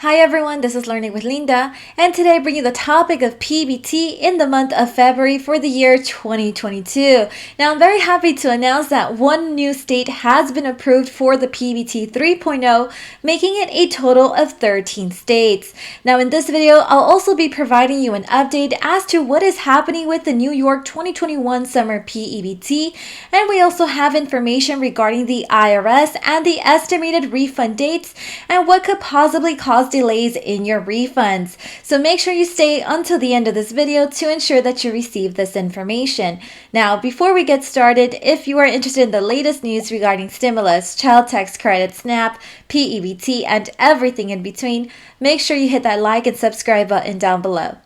Hi everyone, this is Learning with Linda, and today I bring you the topic of P-EBT in the month of February for the year 2022. Now I'm very happy to announce that one new state has been approved for the P-EBT 3.0, making it a total of 13 states. Now in this video, I'll also be providing you an update as to what is happening with the New York 2021 Summer P-EBT, and we also have information regarding the IRS and the estimated refund dates and what could possibly cause delays in your refunds. So make sure you stay until the end of this video to ensure that you receive this information. Now, before we get started, if you are interested in the latest news regarding stimulus, child tax credit, SNAP, P-EBT, and everything in between, make sure you hit that like and subscribe button down below.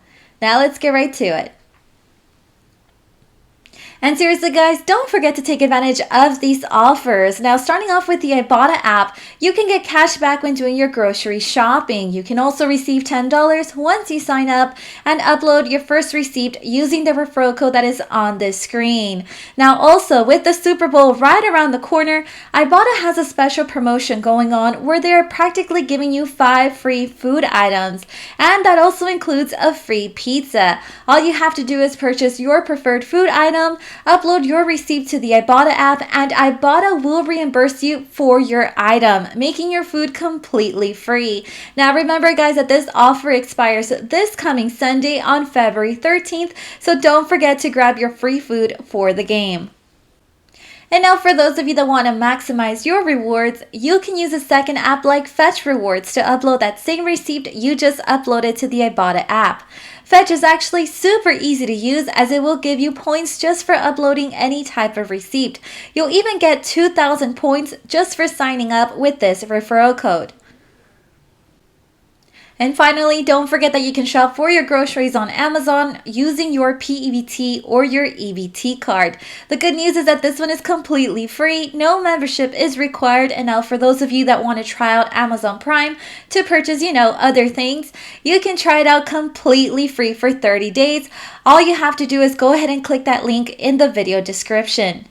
Now let's get right to it. And seriously guys, don't forget to take advantage of these offers. Now starting off with the Ibotta app, you can get cash back when doing your grocery shopping. You can also receive $10 once you sign up and upload your first receipt using the referral code that is on this screen. Now also with the Super Bowl right around the corner, Ibotta has a special promotion going on where they're practically giving you 5 free food items. And that also includes a free pizza. All you have to do is purchase your preferred food item, upload your receipt to the Ibotta app, and Ibotta will reimburse you for your item, making your food completely free. Now remember guys that this offer expires this coming Sunday on February 13th, so don't forget to grab your free food for the game. And now for those of you that want to maximize your rewards, you can use a second app like Fetch Rewards to upload that same receipt you just uploaded to the Ibotta app. Fetch is actually super easy to use as it will give you points just for uploading any type of receipt. You'll even get 2,000 points just for signing up with this referral code. And finally, don't forget that you can shop for your groceries on Amazon using your P-EBT or your EBT card. The good news is that this one is completely free. No membership is required. And now for those of you that want to try out Amazon Prime to purchase, other things, you can try it out completely free for 30 days. All you have to do is go ahead and click that link in the video description.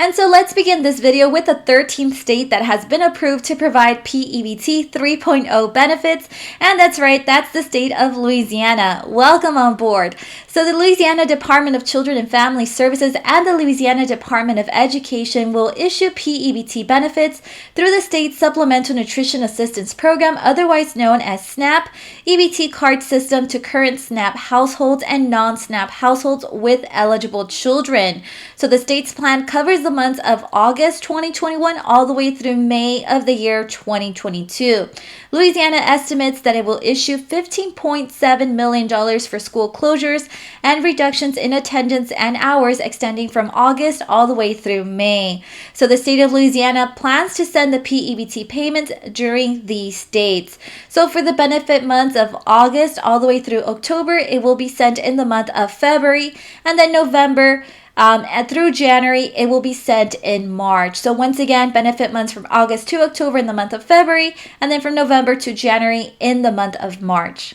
And so let's begin this video with the 13th state that has been approved to provide P-EBT 3.0 benefits. And that's right, that's the state of Louisiana. Welcome on board. So the Louisiana Department of Children and Family Services and the Louisiana Department of Education will issue P-EBT benefits through the State Supplemental Nutrition Assistance Program, otherwise known as SNAP, EBT card system to current SNAP households and non-SNAP households with eligible children. So the state's plan covers the months of August 2021 all the way through May of the year 2022. Louisiana estimates that it will issue $15.7 million for school closures and reductions in attendance and hours extending from August all the way through May. So the state of Louisiana plans to send the P-EBT payments during these dates. So for the benefit months of August all the way through October, it will be sent in the month of February, and then November and through January, it will be sent in March. So once again, benefit months from August to October in the month of February, and then from November to January in the month of March.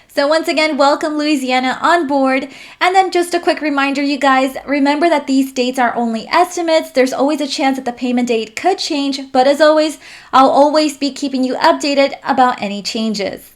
So once again, welcome Louisiana on board. And then just a quick reminder, you guys, remember that these dates are only estimates. There's always a chance that the payment date could change, but as always, I'll always be keeping you updated about any changes.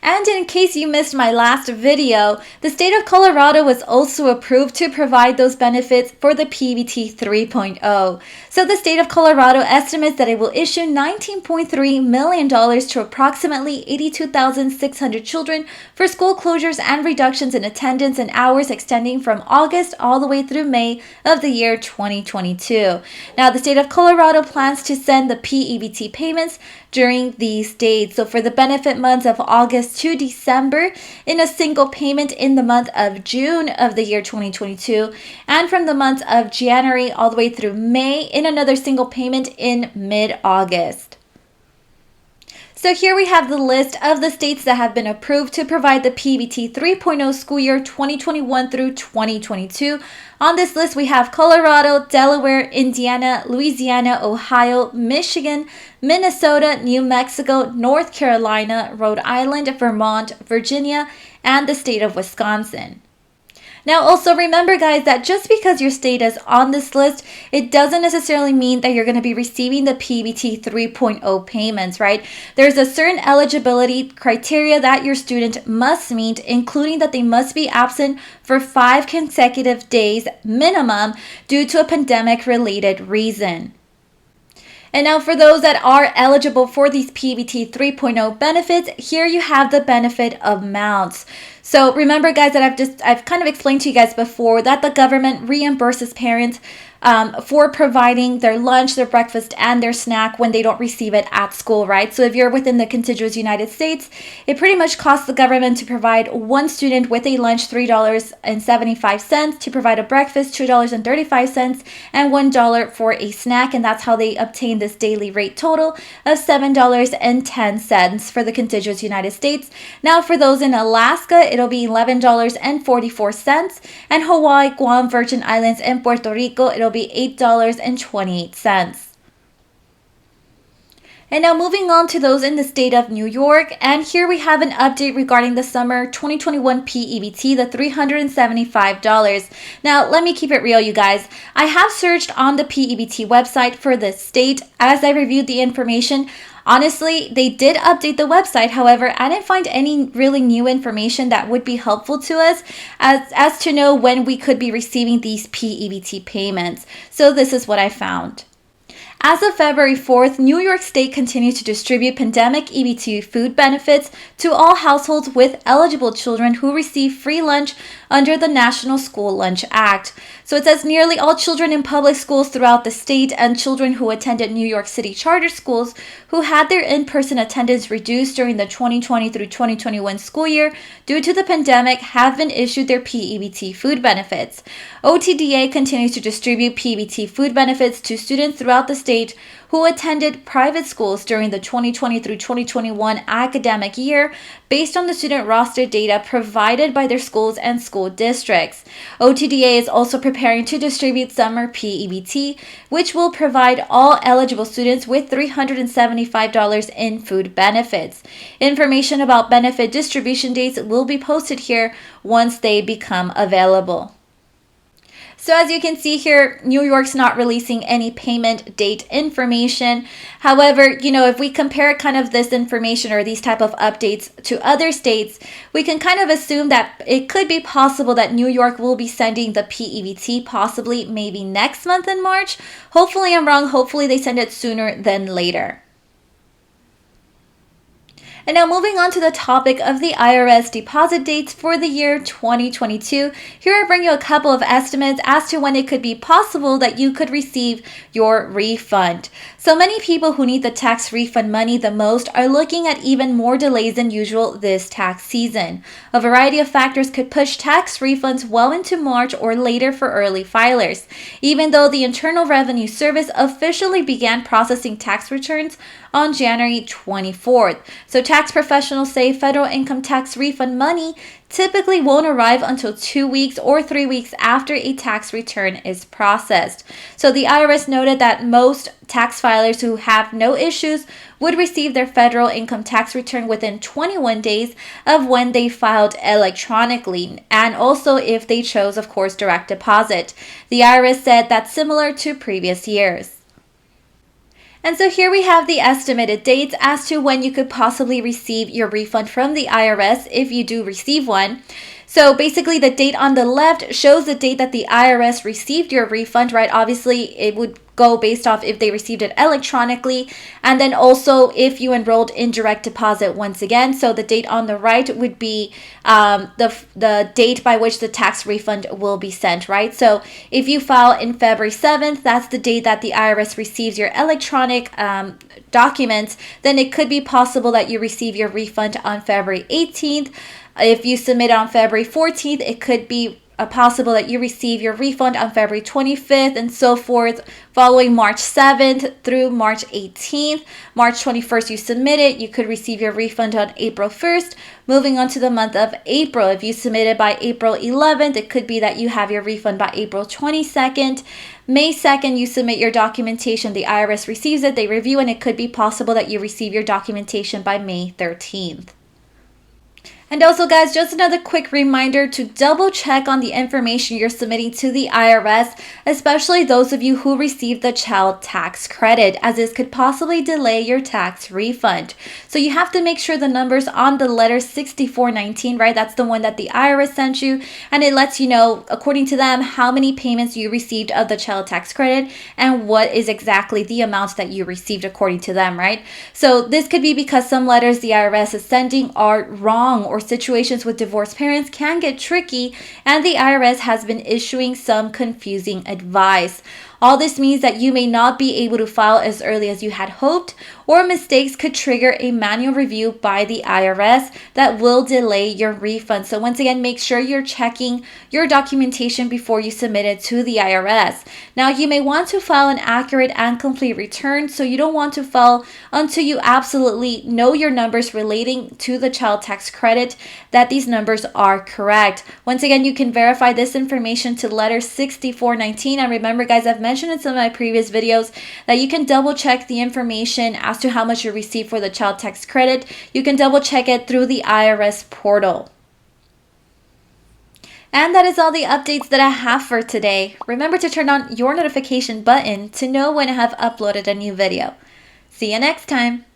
And in case you missed my last video, the state of Colorado was also approved to provide those benefits for the P-EBT 3.0. So the state of Colorado estimates that it will issue $19.3 million to approximately 82,600 children for school closures and reductions in attendance and hours extending from August all the way through May of the year 2022. Now the state of Colorado plans to send the P-EBT payments during these dates. So for the benefit months of August to December in a single payment in the month of June of the year 2022, and from the months of January all the way through May in another single payment in mid-August. So here we have the list of the states that have been approved to provide the P-EBT 3.0 school year 2021 through 2022. On this list, we have Colorado, Delaware, Indiana, Louisiana, Ohio, Michigan, Minnesota, New Mexico, North Carolina, Rhode Island, Vermont, Virginia, and the state of Wisconsin. Now, also remember, guys, that just because your state is on this list, it doesn't necessarily mean that you're going to be receiving the P-EBT 3.0 payments, right? There's a certain eligibility criteria that your student must meet, including that they must be absent for 5 consecutive days minimum due to a pandemic-related reason. And now for those that are eligible for these P-EBT 3.0 benefits, here you have the benefit amounts. So remember, guys, that I've kind of explained to you guys before that the government reimburses parents for providing their lunch, their breakfast, and their snack when they don't receive it at school, right? So if you're within the contiguous United States, it pretty much costs the government to provide one student with a lunch $3.75, to provide a breakfast $2.35, and $1 for a snack, and that's how they obtain this daily rate total of $7.10 for the contiguous United States. Now for those in Alaska, it'll be $11.44, and Hawaii, Guam, Virgin Islands, and Puerto Rico, it'll be $8.28. And now moving on to those in the state of New York, and here we have an update regarding the summer 2021 P-EBT, the $375. Now let me keep it real, you guys. I have searched on the P-EBT website for this state as I reviewed the information. Honestly, they did update the website. However, I didn't find any really new information that would be helpful to us as to know when we could be receiving these P-EBT payments. So this is what I found. As of February 4th, New York State continues to distribute pandemic EBT food benefits to all households with eligible children who receive free lunch under the National School Lunch Act. So it says nearly all children in public schools throughout the state and children who attended New York City charter schools who had their in-person attendance reduced during the 2020 through 2021 school year due to the pandemic have been issued their P-EBT food benefits. OTDA continues to distribute P-EBT food benefits to students throughout the state who attended private schools during the 2020 through 2021 academic year based on the student roster data provided by their schools and school districts. OTDA is also preparing to distribute Summer P-EBT, which will provide all eligible students with $375 in food benefits. Information about benefit distribution dates will be posted here once they become available. So as you can see here, New York's not releasing any payment date information. However, if we compare kind of this information or these type of updates to other states, we can kind of assume that it could be possible that New York will be sending the P-EBT possibly maybe next month in March. Hopefully I'm wrong. Hopefully they send it sooner than later. And now moving on to the topic of the IRS deposit dates for the year 2022. Here I bring you a couple of estimates as to when it could be possible that you could receive your refund. So many people who need the tax refund money the most are looking at even more delays than usual this tax season. A variety of factors could push tax refunds well into March or later for early filers. Even though the Internal Revenue Service officially began processing tax returns on January 24th. So tax professionals say federal income tax refund money typically won't arrive until 2 weeks or 3 weeks after a tax return is processed. So the IRS noted that most tax filers who have no issues would receive their federal income tax return within 21 days of when they filed electronically, and also if they chose, of course, direct deposit. The IRS said that's similar to previous years. And so here we have the estimated dates as to when you could possibly receive your refund from the IRS if you do receive one. So basically the date on the left shows the date that the IRS received your refund, right? Obviously it would go based off if they received it electronically, and then also if you enrolled in direct deposit once again. So the date on the right would be the date by which the tax refund will be sent, right? So if you file in February 7th, that's the date that the IRS receives your electronic documents. Then it could be possible that you receive your refund on February 18th. If you submit on February 14th, it could be possible that you receive your refund on February 25th and so forth, following March 7th through March 18th. March 21st, you submit it, you could receive your refund on April 1st. Moving on to the month of April, if you submit it by April 11th, it could be that you have your refund by April 22nd. May 2nd, you submit your documentation, the IRS receives it, they review, and it could be possible that you receive your documentation by May 13th. And also, guys, just another quick reminder to double check on the information you're submitting to the IRS, especially those of you who received the child tax credit, as this could possibly delay your tax refund. So you have to make sure the numbers on the letter 6419, right? That's the one that the IRS sent you, and it lets you know, according to them, how many payments you received of the child tax credit and what is exactly the amount that you received according to them, right? So this could be because some letters the IRS is sending are wrong, or situations with divorced parents can get tricky, and the IRS has been issuing some confusing advice. All this means that you may not be able to file as early as you had hoped, or mistakes could trigger a manual review by the IRS that will delay your refund. So once again, make sure you're checking your documentation before you submit it to the IRS. Now, you may want to file an accurate and complete return, so you don't want to file until you absolutely know your numbers relating to the child tax credit, that these numbers are correct. Once again, you can verify this information to letter 6419. And remember, guys, I've mentioned in some of my previous videos that you can double check the information as to how much you received for the child tax credit. You can double check it through the IRS portal. And that is all the updates that I have for today. Remember to turn on your notification button to know when I have uploaded a new video. See you next time.